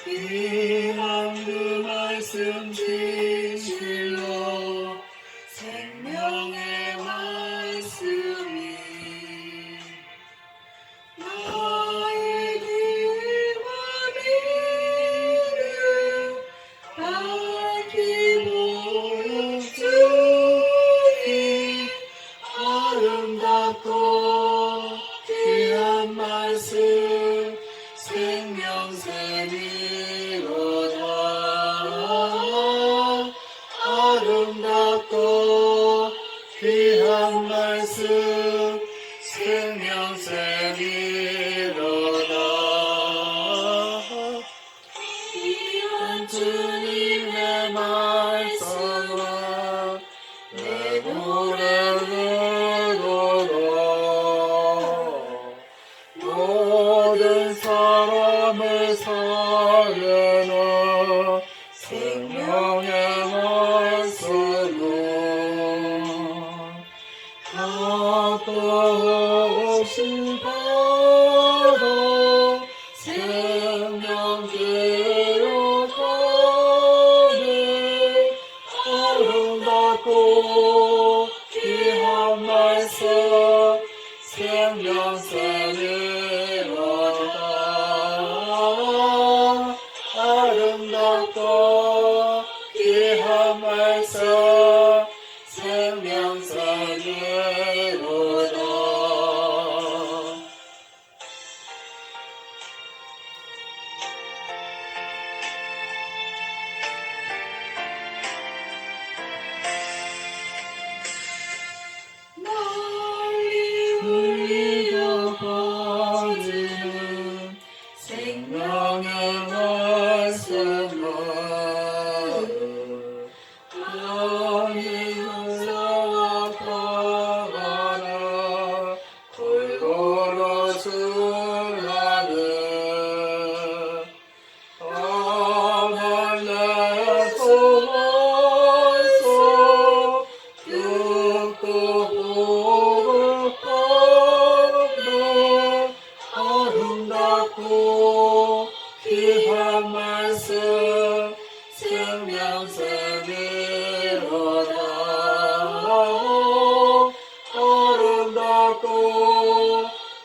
귀한 그 말씀 진실로 생명의 말씀이 나의 길과 미를 밝히 보여주니 아름답고 귀한 말씀 생명샘이로다. 아름답고 귀한 말씀 생명샘이로다. 귀한 주님의 말씀은 내 노래로다. 모든 사람을 살리는 생명의 말씀은 가까우신 바다 생명길로 가네. 아름답고 귀한 말씀 생명샘이로다. 아름답고 귀한 말씀 생명샘이로다. 널리 울리고 퍼지는 생명의 말씀은 많이 흘러가나 골고루 주라는 아말렉 소원소 뚝뚝 뻗는 아름답고 귀한 말씀 생명샘이로다. 아름답고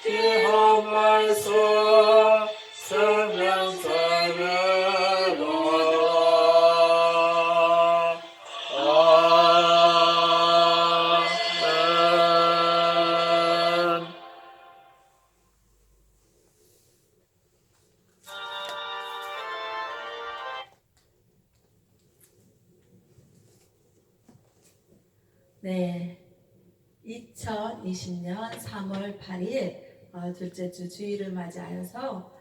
귀한 말씀 생명샘이로다. 아멘. 네, 2020년 3월 8일 둘째 주 주일을 맞이하여서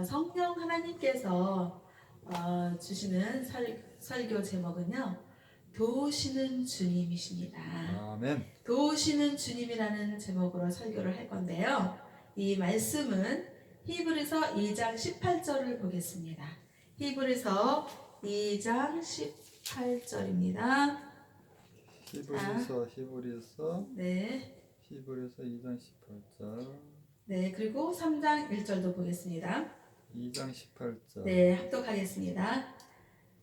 성령 하나님께서 주시는 설교 제목은요, 도우시는 주님이십니다. 아멘. 도우시는 주님이라는 제목으로 설교를 할 건데요. 이 말씀은 히브리서 2장 18절을 보겠습니다. 히브리서 2장 18절입니다. 히브리서 네. 2장 18절. 네, 그리고 3장 1절도 보겠습니다. 2장 18절. 네, 합독하겠습니다.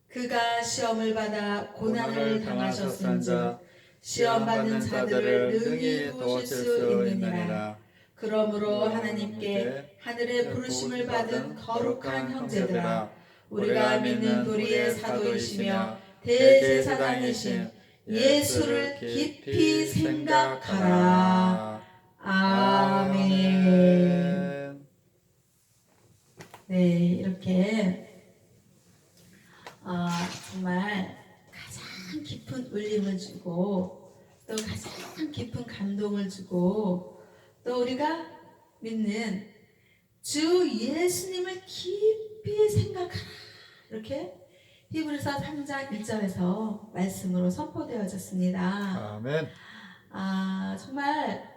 그가 시험을 받아 고난을 당하셨은즉 시험 받는 자들을 능히 도우실 수 있느니라. 그러므로 하나님께 하늘의 부르심을 받은 거룩한 형제들아, 우리가 믿는 도리의 사도이시며 대제사장이신 예수를 깊이 생각하라. 아멘. 네, 이렇게 정말 가장 깊은 울림을 주고 또 가장 깊은 감동을 주고 또 우리가 믿는 주 예수님을 깊이 생각하라, 이렇게 히브리서 3장 1절에서 말씀으로 선포되어졌습니다. 아멘. 정말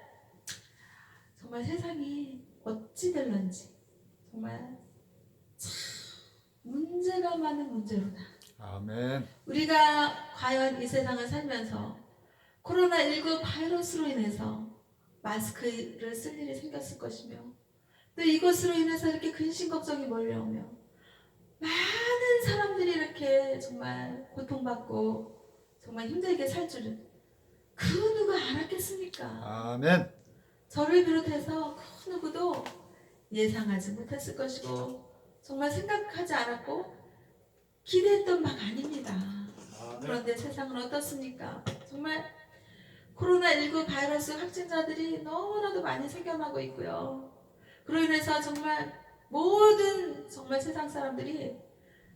세상이 어찌 될런지 정말 참 문제가 많은 문제로다. 아멘. 우리가 과연 이 세상을 살면서 코로나19 바이러스로 인해서 마스크를 쓸 일이 생겼을 것이며 또 이것으로 인해서 이렇게 근심 걱정이 몰려오며 많은 사람들이 이렇게 정말 고통받고 정말 힘들게 살 줄은 그 누가 알았겠습니까? 아멘. 저를 비롯해서 그 누구도 예상하지 못했을 것이고 정말 생각하지 않았고 기대했던 바가 아닙니다. 그런데 세상은 어떻습니까? 정말 코로나19 바이러스 확진자들이 너무나도 많이 생겨나고 있고요. 그로 인해서 정말 모든 정말 세상 사람들이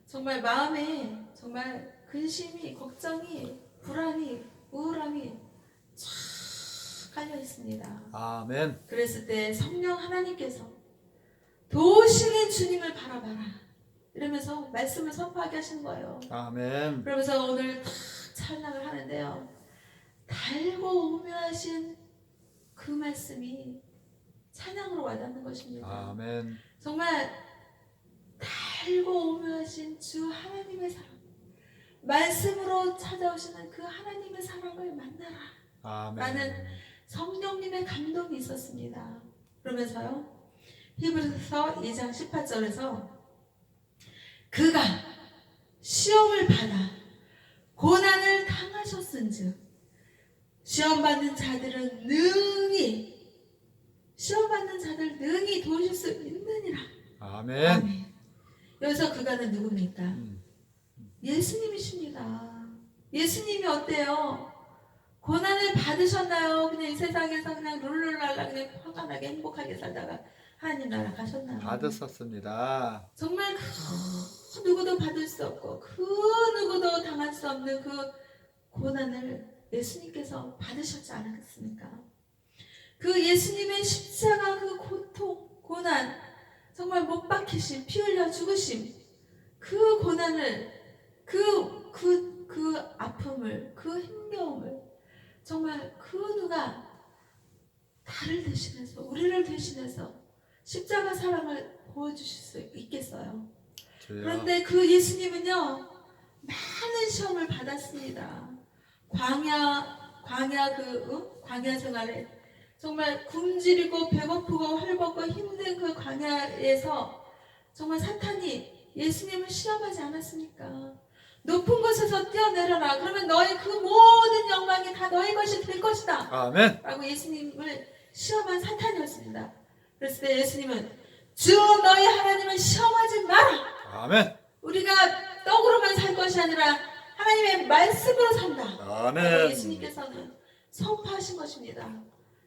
정말 마음에 정말 근심이, 걱정이, 불안이, 우울함이 쫙 깔려 있습니다. 아멘. 그랬을 때 성령 하나님께서 도우시는 주님을 바라봐라 이러면서 말씀을 선포하게 하시는 거예요. 아멘. 그러면서 오늘 탁 찬양을 하는데요. 달고 오묘하신 그 말씀이 찬양으로 와닿는 것입니다. 아멘. 정말 달고 오묘하신 주 하나님의 사랑, 말씀으로 찾아오시는 그 하나님의 사랑을 만나라 아멘. 라는 성령님의 감동이 있었습니다. 그러면서요 히브리서 2장 18절에서 그가 시험을 받아 고난을 당하셨은즉 시험받는 자들 능히 도우실 수 있느니라. 아멘. 아멘. 여기서 그가는 누굽니까? 예수님이십니다. 예수님이 어때요? 고난을 받으셨나요? 그냥 이 세상에서 그냥 룰루랄라 그냥 평안하게 행복하게 살다가 하나님 나라 가셨나요? 받으셨습니다. 정말 그 누구도 받을 수 없고 그 누구도 당할 수 없는 그 고난을 예수님께서 받으셨지 않았습니까? 그 예수님의 십자가 그 고통, 고난, 정말 못 박히심, 피 흘려 죽으심, 그 고난을, 그 아픔을, 그 힘겨움을 정말 그 누가 나를 대신해서, 우리를 대신해서 십자가 사랑을 보여주실 수 있겠어요? 주여. 그런데 그 예수님은요 많은 시험을 받았습니다. 광야 생활에 정말 굶주리고 배고프고 헐벗고 힘든 그 광야에서 정말 사탄이 예수님을 시험하지 않았습니까? 높은 곳에서 뛰어내려라. 그러면 너의 그 모든 영광이 다 너의 것이 될 것이다. 아멘. 라고 예수님을 시험한 사탄이었습니다. 그랬을 때 예수님은 주 너희 하나님을 시험하지 마라. 아멘. 우리가 떡으로만 살 것이 아니라 하나님의 말씀으로 산다. 아멘. 예수님께서는 선포하신 것입니다.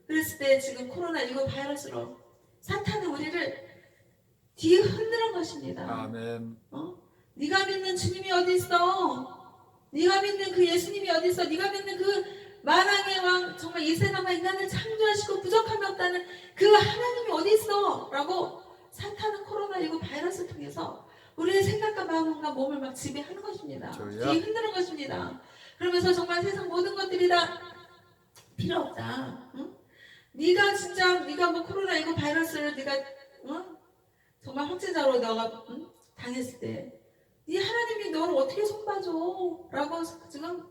그랬을 때 지금 코로나19 바이러스로 사탄은 우리를 뒤흔드는 것입니다. 아멘. 네가 믿는 주님이 어디 있어? 네가 믿는 그 예수님이 어디 있어? 네가 믿는 그 만왕의 왕 정말 이 세상과 인간을 창조하시고 부족함이 없다는 그 하나님이 어디 있어? 라고 사탄은 코로나19 바이러스를 통해서 우리의 생각과 마음과 몸을 막 지배하는 것입니다. 뒤흔드는 것입니다. 그러면서 정말 세상 모든 것들이 다 필요 없다. 응? 네가 뭐 코로나19 바이러스를 네가 정말 확진자로 너가 당했을 때 네 하나님이 너를 어떻게 손봐줘? 라고 지금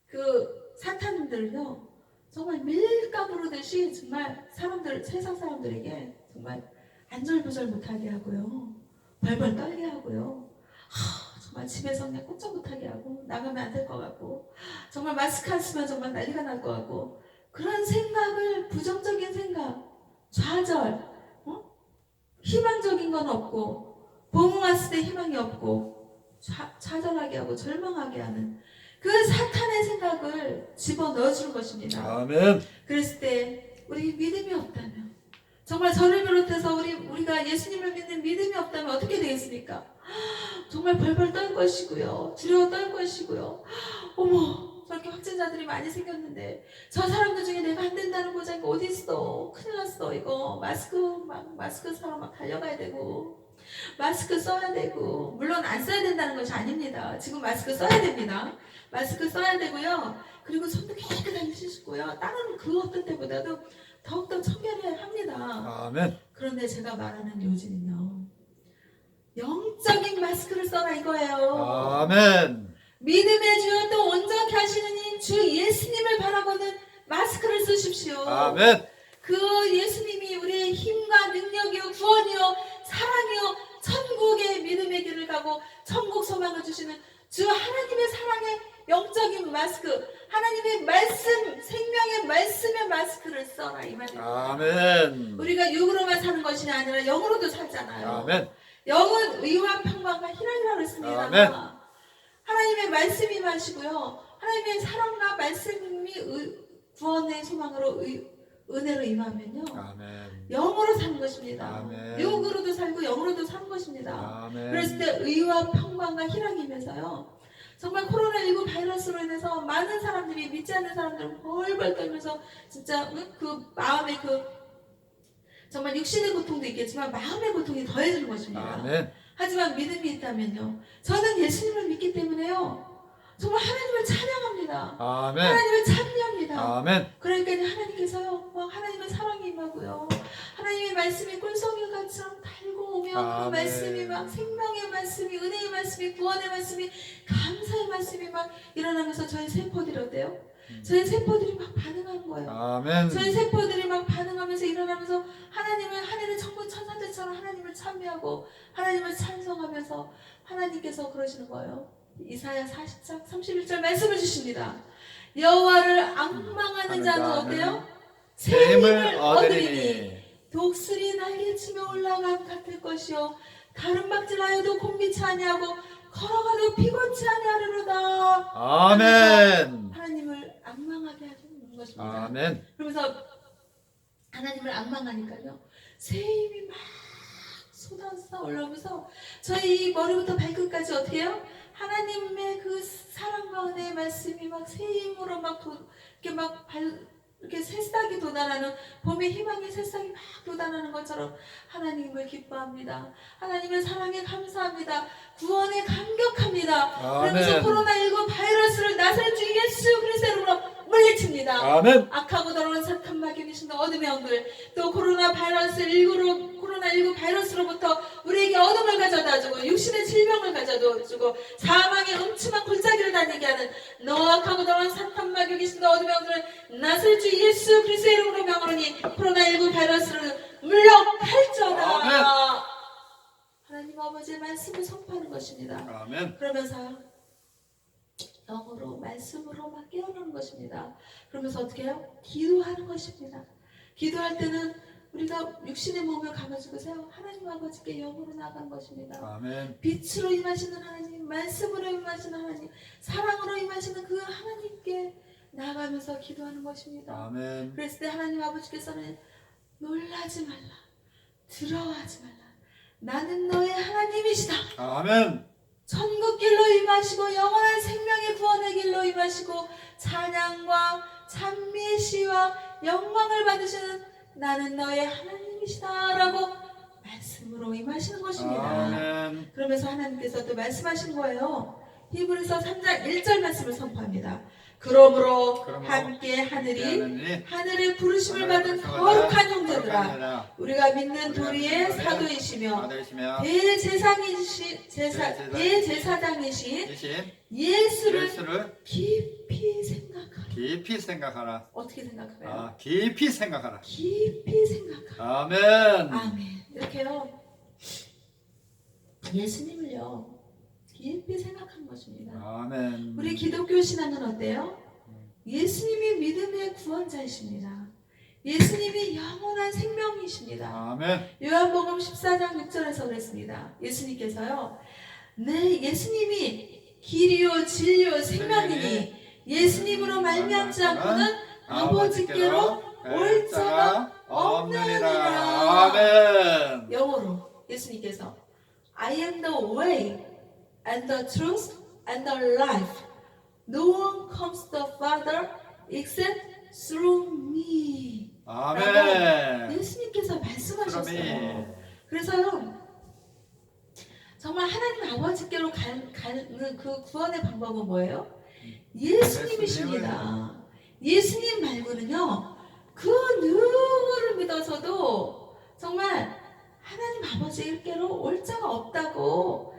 그 사탄들은요 정말 밀가부르듯이 정말 세상 사람들에게 정말 안절부절 못하게 하고요, 벌벌 떨게 하고요, 정말 집에서 그냥 꼼짝 못하게 하고 나가면 안 될 것 같고 정말 마스크 안 쓰면 정말 난리가 날 것 같고 그런 생각을, 부정적인 생각, 좌절, 희망적인 건 없고 봄 왔을 때 희망이 없고 좌절하게 하고 절망하게 하는 그 사탄의 생각을 집어넣어주는 것입니다. 아멘. 그랬을 때 우리 믿음이 없다면, 정말 저를 비롯해서 우리가 예수님을 믿는 믿음이 없다면 어떻게 되겠습니까? 정말 벌벌 떨 것이고요, 두려워 떨 것이고요. 어머, 저렇게 확진자들이 많이 생겼는데 저 사람들 중에 내가 안 된다는 보장이 어디 있어? 큰일 났어. 이거 마스크 사러 막 달려가야 되고 마스크 써야 되고, 물론 안 써야 된다는 것이 아닙니다. 지금 마스크 써야 됩니다. 마스크 써야 되고요. 그리고 손도 깨끗하게 씻고요. 다른 그 어떤 때보다도 더욱더 청결해야 합니다. 아멘. 그런데 제가 말하는 요즘은요, 영적인 마스크를 써라 이거예요. 아멘. 믿음의 주여 또 온전케 하시는 주 예수님을 바라보는 마스크를 쓰십시오. 아멘. 그 예수님이 우리의 힘과 능력이요 구원이요 사랑이요 천국의 믿음의 길을 가고 천국 소망을 주시는 주 하나님의 사랑의 영적인 마스크, 하나님의 말씀, 생명의 말씀의 마스크를 써라 이 말입니다. 아멘. 우리가 육으로만 사는 것이 아니라 영으로도 살잖아요. 아멘. 영은 의와 평강과 희락이라고 했습니다. 아멘. 하나님의 말씀이 마시고요. 하나님의 사랑과 말씀이 구원의 소망으로 은혜로 임하면요. 아멘. 영으로 사는 것입니다. 아멘. 육으로도 살고 영으로도 사는 것입니다. 아멘. 그랬을 때 의와 평강과 희락이면서요. 정말 코로나19 바이러스로 인해서 많은 사람들이 믿지 않는 사람들은 벌벌 떨면서 진짜 그 마음의 정말 육신의 고통도 있겠지만 마음의 고통이 더해지는 것입니다. 아멘. 하지만 믿음이 있다면요. 저는 예수님을 믿기 때문에요. 정말 하나님을 찬양합니다. 아멘. 하나님을 찬미합니다. 아멘. 그러니까 하나님께서요. 하나님의 사랑이 임하고요. 하나님의 말씀이 꿀송이같이처럼 달고 오며 그 아멘. 말씀이 막 생명의 말씀이 은혜의 말씀이 구원의 말씀이 감사의 말씀이 막 일어나면서 저희 세포들이 어때요? 저희 세포들이 막 반응하는 거예요. 아멘. 저희 세포들이 막 반응하면서 일어나면서 하나님을 하늘의 천군 천사들처럼 하나님을 찬미하고 하나님을 찬송하면서 하나님께서 그러시는 거예요. 이사야 40장 31절 말씀을 주십니다. 여호와를 앙망하는 자는 어때요? 새 힘을 얻으리니 독수리 날개치며 올라감 같을 것이요 가름박질하여도 곤비치 아니하고 걸어가도 피곤치 아니하리로다. 아멘. 하나님을 앙망하게 하는 것입니다. 아멘. 그러면서 하나님을 앙망하니까요 새 힘이 막 쏟아져 올라오면서 저희 머리부터 발끝까지 어떻게 해요? 하나님의 그 사랑과 은혜의 말씀이 막 새 힘으로 이렇게 새싹이 돋아나는 봄의 희망의 새싹이 막 돋아나는 것처럼 하나님을 기뻐합니다. 하나님의 사랑에 감사합니다. 구원에 감격합니다. 그러면서 아멘. 코로나19 바이러스를 나사렛 주 예수 그리스도의 이름으로 물리칩니다. 아멘. 악하고 더러운 사탄 마귀는 신도 어둠의 영들 또 코로나19 바이러스로부터 우리에게 어둠을 가져다주고 육신의 질병을 가져다주고 사망의 음침한 골짜기를 다니게 하는 노악하고 더러운 사탄 마귀는 신도 어둠의 영들을 나사렛 주 예수 그리스도의 이름으로 명하노니 코로나19 바이러스를 물러갈지어다. 아멘. 하나님 아버지의 말씀을 선포하는 것입니다. 아멘. 그러면서 영으로 말씀으로 막 깨어나는 것입니다. 그러면서 어떻게 해요? 기도하는 것입니다. 기도할 때는 우리가 육신의 몸을 가가지고 세워 하나님 아버지께 영으로 나간 것입니다. 아멘. 빛으로 임하시는 하나님, 말씀으로 임하시는 하나님, 사랑으로 임하시는 그 하나님께 나가면서 기도하는 것입니다. 아멘. 그랬을 때 하나님 아버지께서는 놀라지 말라, 두려워하지 말라, 나는 너의 하나님이시다. 아멘. 천국 길로 임하시고 영원한 생명의 구원의 길로 임하시고 찬양과 찬미의 시와 영광을 받으시는 나는 너의 하나님이시다 라고 말씀으로 임하시는 것입니다. 아멘. 그러면서 하나님께서 또 말씀하신 거예요. 히브리서 3장 1절 말씀을 선포합니다. 그러므로 함께 하늘의 부르심을 받은 거룩한 형제들아, 우리가 믿는 도리의 사도이시며 대제사장이신 예수를 깊이 생각하라. 어떻게 생각할까요? 깊이 생각하라. 깊이 생각하라. 아멘. 아멘. 이렇게요. 예수님을요 깊이 생각한 것입니다. 아멘. 우리 기독교 신앙은 어때요? 예수님이 믿음의 구원자이십니다. 예수님이 영원한 생명이십니다. 아멘. 요한복음 14장 6절에서 그랬습니다. 예수님께서요, 예수님이 길이요 진리요 생명이니 예수님으로 말미암지 않고는 아버지께로 올 자가 없느니라. 아멘. 영어로 예수님께서 I am the way and the truth and the life. No one comes to the Father except through me. 아멘. 예수님께서 말씀하셨어요. 그래서요, 정말 하나님 아버지께로 가는 그 구원의 방법은 뭐예요? 예수님이십니다. 예수님 말고는요, 그 누구를 믿어서도 정말 하나님 아버지께로 올 자가 없다고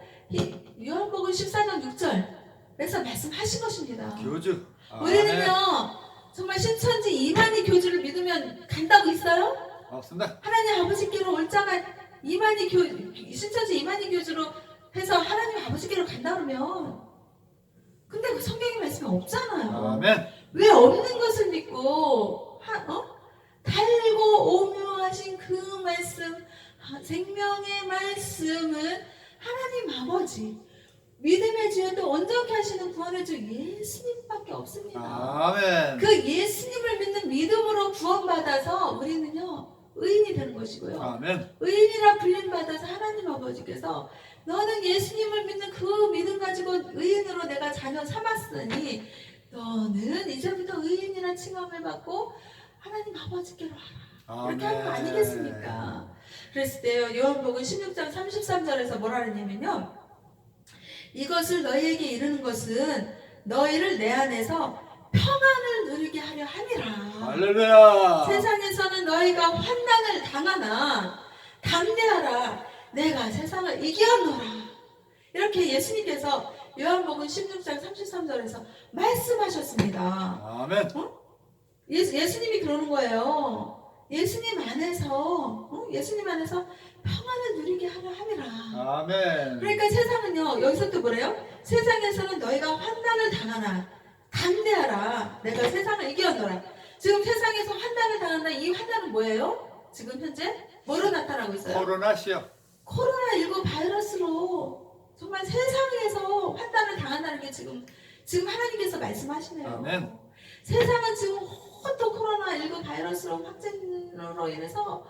요한복음 14장 6절에서 말씀하신 것입니다. 교주. 우리는요 정말 신천지 이만희 교주를 믿으면 간다고 있어요? 없습니다. 하나님 아버지께로 올 자가 신천지 이만희 교주로 해서 하나님 아버지께로 간다 그러면 근데 그 성경의 말씀이 없잖아요. 아멘. 왜 없는 것을 믿고 달고 오묘하신 그 말씀 생명의 말씀은 하나님 아버지 믿음의 주여도 온전케 하시는 구원의 주 예수님밖에 없습니다. 아멘. 그 예수님을 믿는 믿음으로 구원받아서 우리는요 의인이 되는 것이고요. 아멘. 의인이라 불림받아서 하나님 아버지께서 너는 예수님을 믿는 그 믿음 가지고 의인으로 내가 자녀 삼았으니 너는 이제부터 의인이라 칭함을 받고 하나님 아버지께로 와라. 이렇게 하는 거 아니겠습니까? 그랬을 때요 요한복음 16장 33절에서 뭐라 하냐면요 이것을 너희에게 이르는 것은 너희를 내 안에서 평안을 누리게 하려 함이라. 할렐루야. 세상에서는 너희가 환난을 당하나 담대하라 내가 세상을 이기었노라. 이렇게 예수님께서 요한복음 16장 33절에서 말씀하셨습니다. 아멘. 예수님이 그러는 거예요. 예수님 안에서 평안을 누리게 하려 함이라. 아멘. 그러니까 세상은요 여기서 또 뭐래요? 세상에서는 너희가 환난을 당하나 담대하라 내가 세상을 이겨노라. 지금 세상에서 환난을 당한다. 이 환난은 뭐예요? 지금 현재 뭐로 나타나고 있어요? 코로나시요. 코로나19 바이러스로 정말 세상에서 환난을 당한다는 게 지금 하나님께서 말씀하시네요. 아멘. 세상은 지금 또 코로나19 바이러스로 확진으로 인해서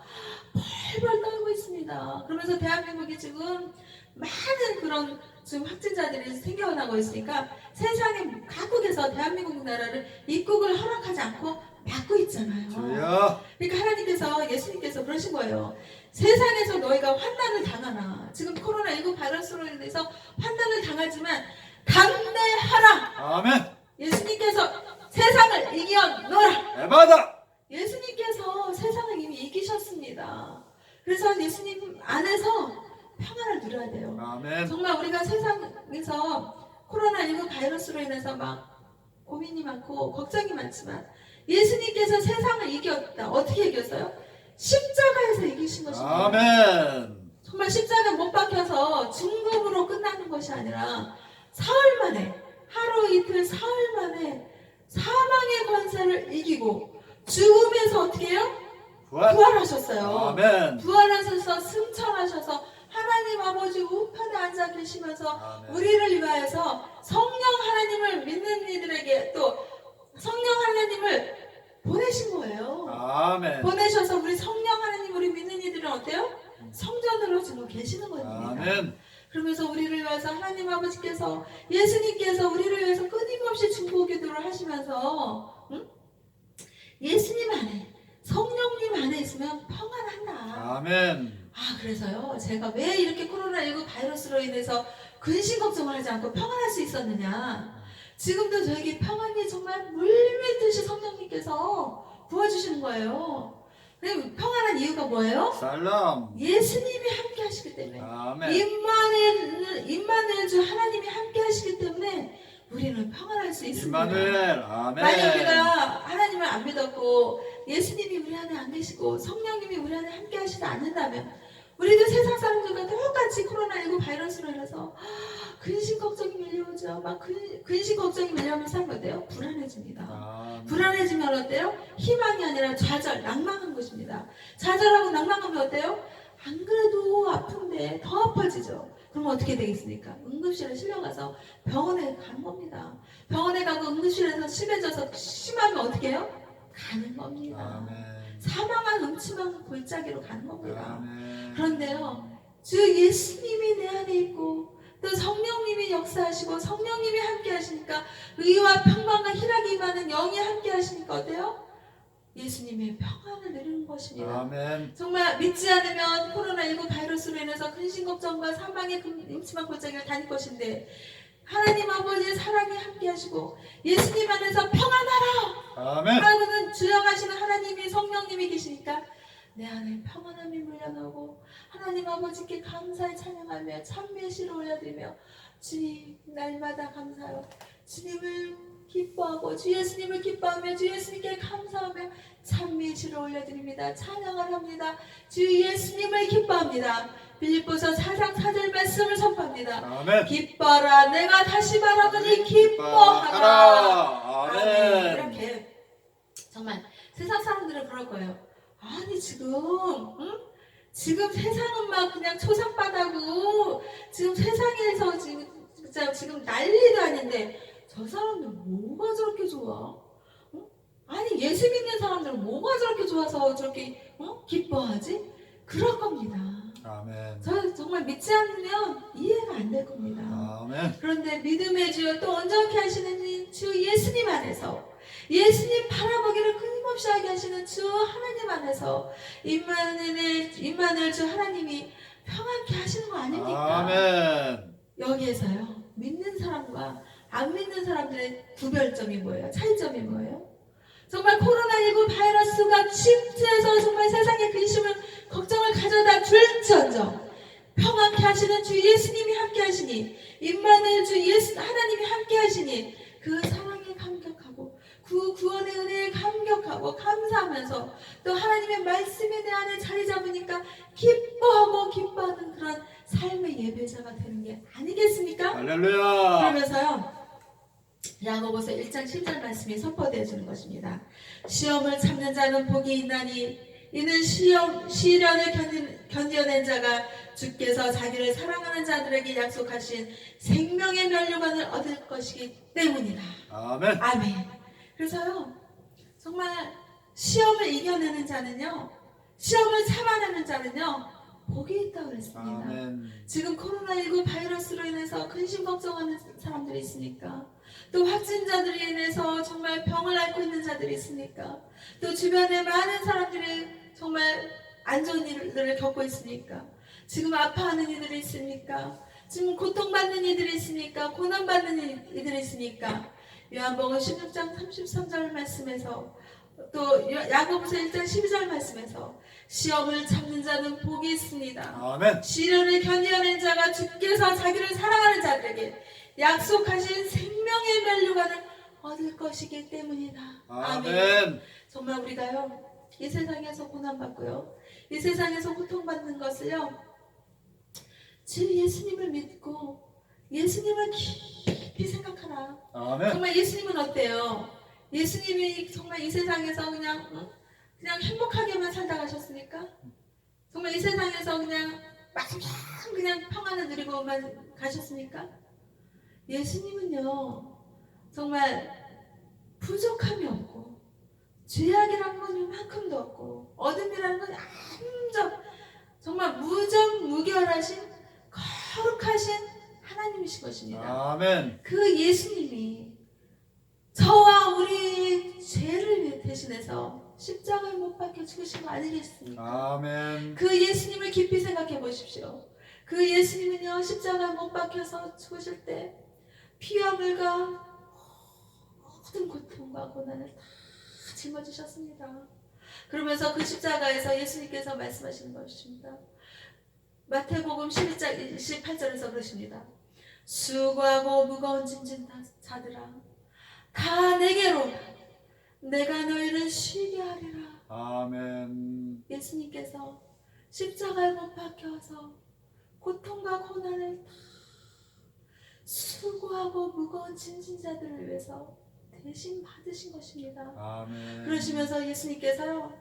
벌벌 떨고 있습니다. 그러면서 대한민국이 지금 많은 그런 지금 확진자들이 생겨나고 있으니까 세상의 각국에서 대한민국 나라를 입국을 허락하지 않고 막고 있잖아요. 주여. 그러니까 하나님께서 예수님께서 그러신 거예요. 세상에서 너희가 환난을 당하나 지금 코로나19 바이러스로 인해서 환난을 당하지만 담대하라. 아멘. 예수님께서 세상을 이겨노라. 에바다. 예수님께서 세상을 이미 이기셨습니다. 그래서 예수님 안에서 평안을 누려야 돼요. 아멘. 정말 우리가 세상에서 코로나19 바이러스로 인해서 막 고민이 많고 걱정이 많지만 예수님께서 세상을 이겼다. 어떻게 이겼어요? 십자가에서 이기신 것입니다. 아멘. 정말 십자가 못 박혀서 중금으로 끝나는 것이 아니라 사흘 만에 하루 이틀 사흘 만에 사망의 권세를 이기고 죽음에서 어떻게 해요? 부활하셨어요. 아멘. 부활하셔서 승천하셔서 하나님 아버지 우편에 앉아 계시면서 아멘. 우리를 위하여서 성령 하나님을 믿는 이들에게 또 성령 하나님을 보내신 거예요. 아멘. 보내셔서 우리 성령 하나님 우리 믿는 이들은 어때요? 성전으로 지금 계시는 겁니다. 아멘. 그러면서 우리를 위해서 하나님 아버지께서 예수님께서 우리를 위해서 끊임없이 중보 기도를 하시면서 예수님 안에 성령님 안에 있으면 평안한다. 아멘. 그래서요 제가 왜 이렇게 코로나19 바이러스로 인해서 근심 걱정을 하지 않고 평안할 수 있었느냐. 지금도 저에게 평안이 정말 물밀듯이 성령님께서 부어주시는 거예요. 평안한 이유가 뭐예요? 살람. 예수님이 함께 하시기 때문에. 아멘. 임마누엘 주 하나님이 함께 하시기 때문에 우리는 평안할 수 있습니다. 임마누엘. 아멘. 만약 우리가 하나님을 안 믿었고 예수님이 우리 안에 안 계시고 성령님이 우리 안에 함께 하시지 않는다면 우리도 세상 사람들과 똑같이 코로나19 바이러스로 인해서 근심 걱정이 밀려오죠. 막 근심 걱정이 밀려오면 사람이 어때요? 불안해집니다. 아멘. 불안해지면 어때요? 희망이 아니라 좌절, 낭망한 것입니다. 좌절하고 낭망하면 어때요? 안 그래도 아픈데 더 아파지죠. 그럼 어떻게 되겠습니까? 응급실에 실려가서 병원에 가는 겁니다. 병원에 가고 응급실에서 심해져서 심하면 어떻게 해요? 가는 겁니다. 아멘. 사망한 음침한 골짜기로 가는 겁니다. 아멘. 그런데요, 주 예수님이 내 안에 있고 또 성령님이 역사하시고 성령님이 함께 하시니까 의와 평강과 희락이 임하는 영이 함께 하시니까 어때요? 예수님의 평안을 누리는 것입니다. 아멘. 정말 믿지 않으면 코로나19 바이러스로 인해서 근심 걱정과 사망의 음침한 골짜기를 다닐 것인데 하나님 아버지의 사랑이 함께 하시고 예수님 안에서 평안하라 아멘. 라고는 주장하시는 하나님이 성령님이 계시니까 내 안에 평안함이 물려나오고 하나님 아버지께 감사의 찬양하며 찬미의 시를 올려드리며 주님 날마다 감사하여 주님을 기뻐하고 주 예수님을 기뻐하며 주 예수님께 감사하며 찬미지를 올려드립니다. 찬양을 합니다. 주 예수님을 기뻐합니다. 빌립보서 4장 4절 말씀을 선포합니다. 아멘. 기뻐라 내가 다시 말하노니 기뻐하라. 아멘. 이렇게 정말 세상 사람들은 그럴 거예요. 아니 지금 응? 지금 세상은 막 그냥 초상바다고 지금 세상에서 지금 난리도 아닌데 저 사람들 뭐가 저렇게 좋아? 응? 아니 예수 믿는 사람들은 뭐가 저렇게 좋아서 저렇게 기뻐하지? 그럴 겁니다. 아멘. 저 정말 믿지 않으면 이해가 안 될 겁니다. 아멘. 그런데 믿음의 주 또 온전케 하시는 주 예수님 안에서 예수님 바라보기를 끊임없이 하게 하시는 주 하나님 안에서 임마누엘 주 하나님이 평안케 하시는 거 아닙니까? 아멘. 여기에서요 믿는 사람과 안 믿는 사람들의 구별점이 뭐예요? 차이점이 뭐예요? 정말 코로나19 바이러스가 침투해서 정말 세상의 근심을 걱정을 가져다 줄지언정 평안케 하시는 주 예수님이 함께 하시니 임마누엘 주 예수 하나님이 함께 하시니 그 사랑에 감격하고 그 구원의 은혜에 감격하고 감사하면서 또 하나님의 말씀에 내 안에 자리 잡으니까 기뻐하고 기뻐하는 그런 삶의 예배자가 되는 게 아니겠습니까? 할렐루야. 그러면서요 야고보서 1장 10절 말씀이 선포되어 주는 것입니다. 시험을 참는 자는 복이 있나니 이는 시련을 견뎌낸 자가 주께서 자기를 사랑하는 자들에게 약속하신 생명의 면류관을 얻을 것이기 때문이다. 아멘. 아멘. 그래서요 정말 시험을 이겨내는 자는요 시험을 참아내는 자는요 복이 있다고 그랬습니다. 아멘. 지금 코로나19 바이러스로 인해서 근심 걱정하는 사람들이 있으니까 또 확진자들이 인해서 정말 병을 앓고 있는 자들이 있으니까 또 주변에 많은 사람들이 정말 안 좋은 일들을 겪고 있으니까 지금 아파하는 이들이 있으니까 지금 고통받는 이들이 있으니까 고난받는 이들이 있으니까 요한복음 16장 33절 말씀에서 또 야고보서 1장 12절 말씀에서 시험을 참는 자는 복이 있습니다. 아멘. 시련을 견뎌낸 자가 주께서 자기를 사랑하는 자들에게 약속하신 생명의 면류관을 얻을 것이기 때문이다. 아멘. 정말 우리가요 이 세상에서 고난받고요 이 세상에서 고통받는 것을요 주 예수님을 믿고 예수님을 깊이 생각하라. 아멘. 정말 예수님은 어때요? 예수님이 정말 이 세상에서 그냥 행복하게만 살다 가셨습니까? 정말 이 세상에서 그냥 평안을 누리고만 가셨습니까? 예수님은요 정말 부족함이 없고 죄악이라는 건 이만큼도 없고 어둠이라는 건 아무적 정말 무정무결하신 거룩하신 하나님이신 것입니다. 아멘. 그 예수님이 저와 우리 죄를 대신해서 십자가에 못 박혀 죽으신 거 아니겠습니까? 아멘. 그 예수님을 깊이 생각해 보십시오. 그 예수님은요 십자가에 못 박혀서 죽으실 때 피와 물과 모든 고통과 고난을 다 짊어지셨습니다. 그러면서 그 십자가에서 예수님께서 말씀하시는 것입니다. 마태복음 12장 28절에서 그러십니다. 수고하고 무거운 짐진 자들아 다 내게로 내가 너희를 쉬게 하리라. 아멘. 예수님께서 십자가에 못 박혀서 고통과 고난을 다 수고하고 무거운 짐진 자들을 위해서 대신 받으신 것입니다. 아멘. 그러시면서 예수님께서요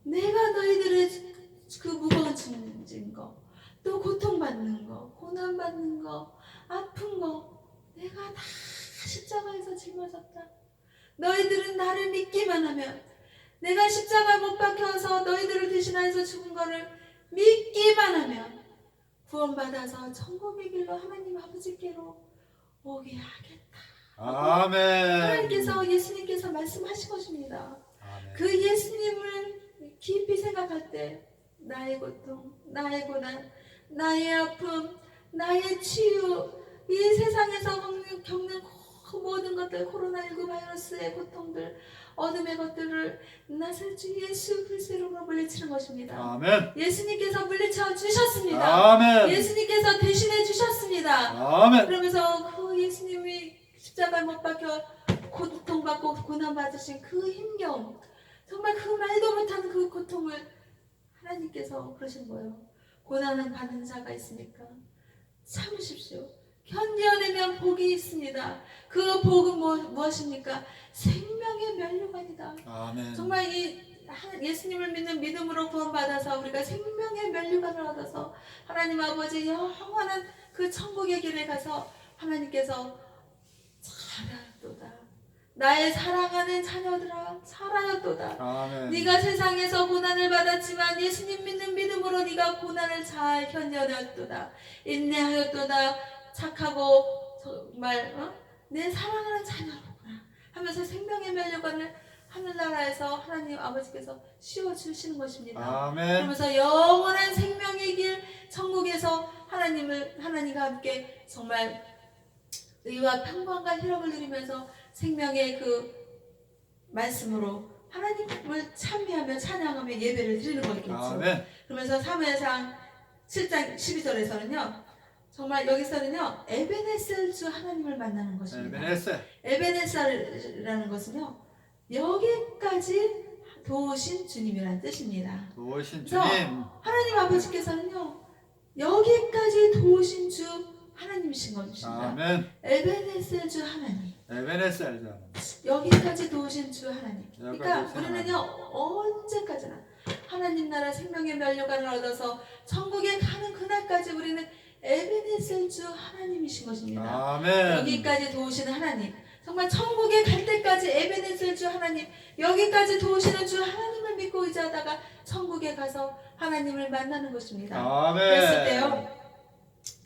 내가 너희들의 그 무거운 짐진 거 또 고통받는 거 고난받는 거 아픈 거 내가 다 십자가에서 짊어졌다. 너희들은 나를 믿기만 하면 내가 십자가에 못 박혀서 너희들을 대신하여서 죽은 거를 믿기만 하면 구원받아서 천국의 길로 하나님 아버지께로 오게 하겠다. 아멘. 하나님께서 예수님께서 말씀하신 것입니다. 아멘. 그 예수님을 깊이 생각할 때 나의 고통, 나의 고난, 나의 아픔, 나의 치유, 이 세상에서 겪는 그 모든 것들, 코로나19 바이러스의 고통들, 어둠의 것들을 나설 주 예수 그리스도로 물리치는 것입니다. 아멘. 예수님께서 물리쳐 주셨습니다. 아멘. 예수님께서 대신해 주셨습니다. 아멘. 그러면서 그 예수님이 십자가에 못 박혀 고통받고 고난받으신 그 힘겨움, 정말 그 말도 못하는 그 고통을 하나님께서 그러신 거예요. 고난을 받는 자가 있습니까? 참으십시오. 견뎌내면 복이 있습니다. 그 복은 무엇입니까? 생명의 면류관이다. 아멘. 정말 이 예수님을 믿는 믿음으로 구원받아서 우리가 생명의 면류관을 얻어서 하나님 아버지 영원한 그 천국의 길에 가서 하나님께서 잘하였도다. 나의 사랑하는 자녀들아 잘하였도다. 아멘. 네가 세상에서 고난을 받았지만 예수님 믿는 믿음으로 네가 고난을 잘 견뎌냈도다. 인내하였도다. 착하고 정말 내 사랑하는 자녀로구나 하면서 생명의 면류관을 하늘나라에서 하나님 아버지께서 씌워주시는 것입니다. 아멘. 그러면서 영원한 생명의 길 천국에서 하나님과 함께 정말 의와 평강과 희락을 누리면서 생명의 그 말씀으로 하나님을 찬미하며 찬양하며 예배를 드리는 거겠죠. 아멘. 그러면서 사무엘상 7장 12절에서는요. 정말 여기서는요. 에베네셀 주 하나님을 만나는 것입니다. 에베네셀이라는 것은요. 여기까지 도우신 주님이라는 뜻입니다. 도우신 그래서 주님. 하나님 아버지께서는요. 여기까지 도우신 주 하나님이신 것입니다. 아멘. 에베네셀 주 하나님. 에베네셀 주. 여기까지 도우신 주 하나님. 그러니까 여기까지 우리는요 언제까지나 하나님 나라 생명의 면류관을 얻어서 천국에 가는 그날까지 우리는 에베네셀 주 하나님이신 것입니다. 아멘. 여기까지 도우시는 하나님, 정말 천국에 갈 때까지 에베네셀 주 하나님, 여기까지 도우시는 주 하나님을 믿고 의지하다가 천국에 가서 하나님을 만나는 것입니다. 아멘. 그랬을 때요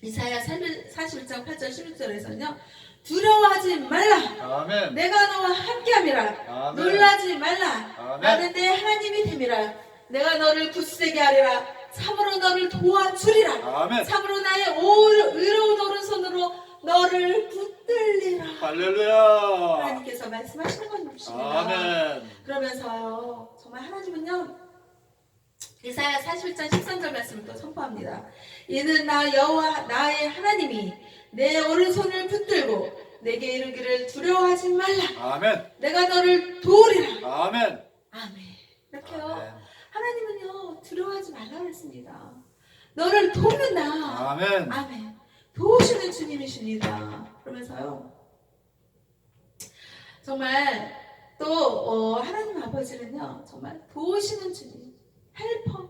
이사야 41장 8절 16절에서는요 두려워하지 말라. 아멘. 내가 너와 함께함이라. 아멘. 놀라지 말라. 아멘. 나는 내 하나님이 됨이라. 내가 너를 굳세게 하리라. 참으로 너를 도와주리라. 아멘. 참으로 나의 의로운 오른손으로 너를 붙들리라. 할렐루야. 하나님께서 말씀하시는 것입니다. 아멘. 그러면서요 정말 하나님은요 이사야 41장 13절 말씀을 또 선포합니다. 이는 나 여호와 나의 하나님이 내 오른손을 붙들고 내게 이르기를 두려워하지 말라. 아멘. 내가 너를 도우리라. 아멘. 아멘. 이렇게요. 아멘. 하나님은요 두려워하지 말라 그랬습니다. 너를 돕는다. 아멘. 아멘. 도우시는 주님이십니다. 그러면서요 정말 또 하나님 아버지는요 정말 도우시는 주님, 헬퍼,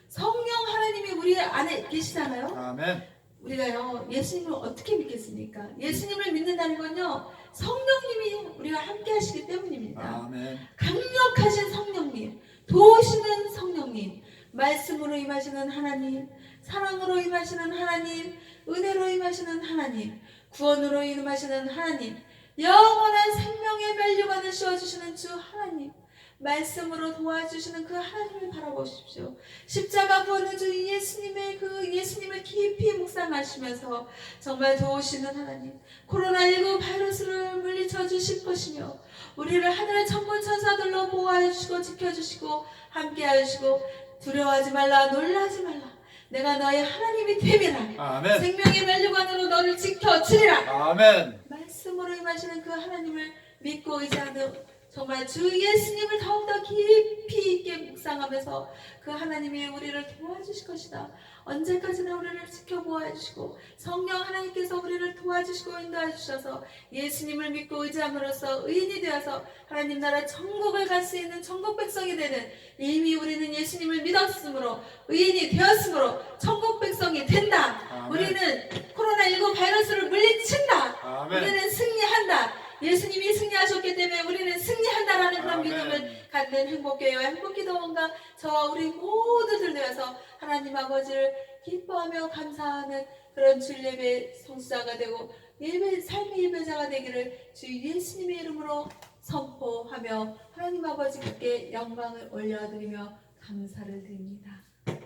성령 하나님이 우리 안에 계시잖아요. 아멘. 우리가요 예수님을 어떻게 믿겠습니까? 예수님을 믿는다는 건요 성령님이 우리와 함께 하시기 때문입니다. 아멘. 강력하신 성령님, 도우시는 성령님, 말씀으로 임하시는 하나님, 사랑으로 임하시는 하나님, 은혜로 임하시는 하나님, 구원으로 임하시는 하나님, 영원한 생명의 면류관을 씌워주시는 주 하나님, 말씀으로 도와주시는 그 하나님을 바라보십시오. 십자가 구원의 주 예수님을 깊이 묵상하시면서 정말 도우시는 하나님, 코로나19 바이러스를 물리쳐 주실 것이며 우리를 하늘의 천군 천사들로 보호하여 주시고 지켜주시고 함께하여 주시고 두려워하지 말라, 놀라지 말라. 내가 너의 하나님이 됨이라. 아멘. 생명의 면류관으로 너를 지켜주리라. 아멘. 말씀으로 임하시는 그 하나님을 믿고 의지하는 정말 주 예수님을 더욱더 깊이 있게 묵상하면서 그 하나님이 우리를 도와주실 것이다. 언제까지나 우리를 지켜보아 주시고 성령 하나님께서 우리를 도와주시고 인도해 주셔서 예수님을 믿고 의지함으로써 의인이 되어서 하나님 나라 천국을 갈 수 있는 천국 백성이 되는, 이미 우리는 예수님을 믿었으므로 의인이 되었으므로 천국 백성이 된다. 아멘. 우리는 코로나19 바이러스를 물리친다. 아멘. 우리는 승리한다. 예수님이 승리하셨기 때문에 우리는 승리한다라는 그런 아멘. 믿음을 갖는 행복교회와 행복기도원과 저와 우리 모두들 되어서 하나님 아버지를 기뻐하며 감사하는 그런 주일 예배 성수자가 되고 삶의 예배자가 되기를 주 예수님의 이름으로 선포하며 하나님 아버지께 영광을 올려드리며 감사를 드립니다.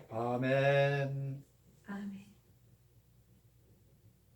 아멘. 아멘.